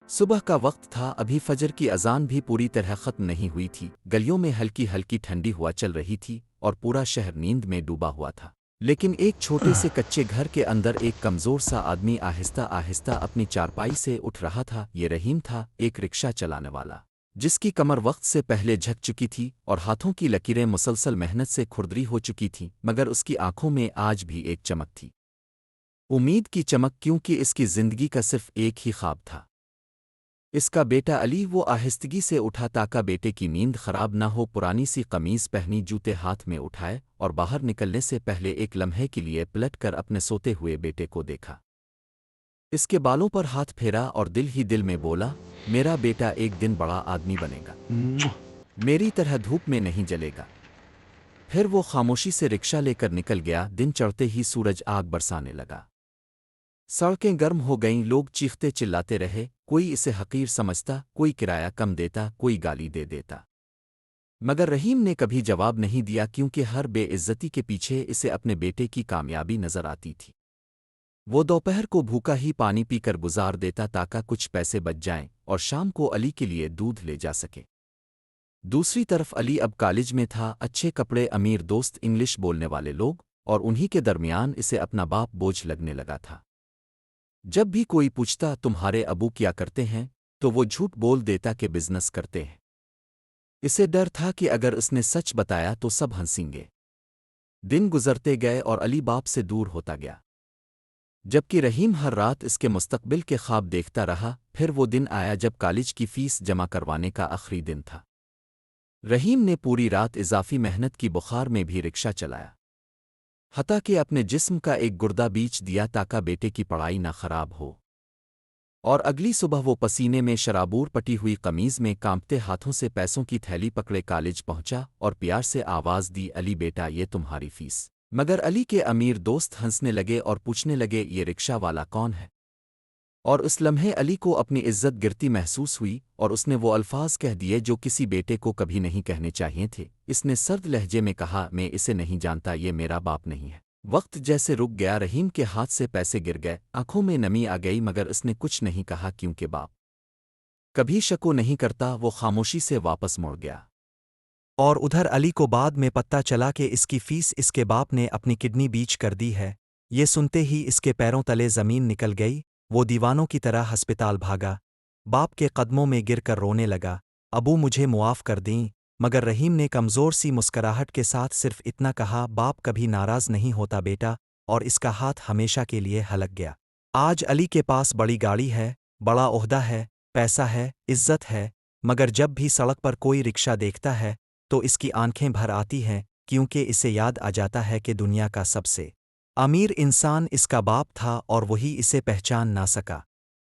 صبح کا وقت تھا، ابھی فجر کی اذان بھی پوری طرح ختم نہیں ہوئی تھی۔ گلیوں میں ہلکی ہلکی ٹھنڈی ہوا چل رہی تھی اور پورا شہر نیند میں ڈوبا ہوا تھا۔ لیکن ایک چھوٹے سے کچے گھر کے اندر ایک کمزور سا آدمی آہستہ آہستہ اپنی چارپائی سے اٹھ رہا تھا۔ یہ رحیم تھا، ایک رکشہ چلانے والا، جس کی کمر وقت سے پہلے جھک چکی تھی اور ہاتھوں کی لکیریں مسلسل محنت سے کھردری ہو چکی تھیں، مگر اس کی آنکھوں میں آج بھی ایک چمک تھی، امید کی چمک، کیونکہ اس کی زندگی کا صرف ایک ہی خواب تھا، اس کا بیٹا علی۔ وہ آہستگی سے اٹھا تاکہ بیٹے کی نیند خراب نہ ہو، پرانی سی قمیض پہنی، جوتے ہاتھ میں اٹھائے اور باہر نکلنے سے پہلے ایک لمحے کے لیے پلٹ کر اپنے سوتے ہوئے بیٹے کو دیکھا۔ اس کے بالوں پر ہاتھ پھیرا اور دل ہی دل میں بولا، میرا بیٹا ایک دن بڑا آدمی بنے گا، میری طرح دھوپ میں نہیں جلے گا۔ پھر وہ خاموشی سے رکشہ لے کر نکل گیا۔ دن چڑھتے ہی سورج آگ برسانے لگا، سڑکیں گرم ہو گئیں، لوگ چیختے چلاتے رہے، کوئی اسے حقیر سمجھتا، کوئی کرایہ کم دیتا، کوئی گالی دے دیتا، مگر رحیم نے کبھی جواب نہیں دیا، کیونکہ ہر بے عزتی کے پیچھے اسے اپنے بیٹے کی کامیابی نظر آتی تھی۔ وہ دوپہر کو بھوکا ہی پانی پی کر گزار دیتا تاکہ کچھ پیسے بچ جائیں اور شام کو علی کے لیے دودھ لے جا سکے۔ دوسری طرف علی اب کالج میں تھا، اچھے کپڑے، امیر دوست، انگلش بولنے والے لوگ، اور انہی کے درمیان اسے اپنا باپ بوجھ لگنے لگا تھا۔ جب بھی کوئی پوچھتا تمہارے ابو کیا کرتے ہیں، تو وہ جھوٹ بول دیتا کہ بزنس کرتے ہیں۔ اسے ڈر تھا کہ اگر اس نے سچ بتایا تو سب ہنسیں گے۔ دن گزرتے گئے اور علی باپ سے دور ہوتا گیا، جبکہ رحیم ہر رات اس کے مستقبل کے خواب دیکھتا رہا۔ پھر وہ دن آیا جب کالج کی فیس جمع کروانے کا آخری دن تھا۔ رحیم نے پوری رات اضافی محنت کی بخار میں بھی رکشہ چلایا، حتیٰ کہ اپنے جسم کا ایک گردہ بیچ دیا تاکہ بیٹے کی پڑھائی نہ خراب ہو۔ اور اگلی صبح وہ پسینے میں شرابور پٹی ہوئی قمیض میں کانپتے ہاتھوں سے پیسوں کی تھیلی پکڑے کالج پہنچا اور پیار سے آواز دی، علی بیٹا یہ تمہاری فیس۔ مگر علی کے امیر دوست ہنسنے لگے اور پوچھنے لگے، یہ رکشہ والا کون ہے؟ اور اس لمحے علی کو اپنی عزت گرتی محسوس ہوئی اور اس نے وہ الفاظ کہہ دیے جو کسی بیٹے کو کبھی نہیں کہنے چاہیے تھے۔ اس نے سرد لہجے میں کہا، میں اسے نہیں جانتا، یہ میرا باپ نہیں ہے۔ وقت جیسے رک گیا، رحیم کے ہاتھ سے پیسے گر گئے، آنکھوں میں نمی آ گئی، مگر اس نے کچھ نہیں کہا، کیونکہ باپ کبھی شکو نہیں کرتا۔ وہ خاموشی سے واپس مڑ گیا۔ اور ادھر علی کو بعد میں پتہ چلا کہ اس کی فیس اس کے باپ نے اپنی کڈنی بیچ کر دی ہے۔ یہ سنتے ہی اس کے پیروں تلے زمین نکل گئی، وہ دیوانوں کی طرح ہسپتال بھاگا، باپ کے قدموں میں گر کر رونے لگا، ابو مجھے معاف کر دیں۔ مگر رحیم نے کمزور سی مسکراہٹ کے ساتھ صرف اتنا کہا، باپ کبھی ناراض نہیں ہوتا بیٹا، اور اس کا ہاتھ ہمیشہ کے لیے ہلک گیا۔ آج علی کے پاس بڑی گاڑی ہے، بڑا عہدہ ہے، پیسہ ہے، عزت ہے، مگر جب بھی سڑک پر کوئی رکشہ دیکھتا ہے تو اس کی آنکھیں بھر آتی ہیں، کیونکہ اسے یاد آ جاتا ہے کہ دنیا کا سب سے امیر انسان اس کا باپ تھا اور وہی اسے پہچان نہ سکا۔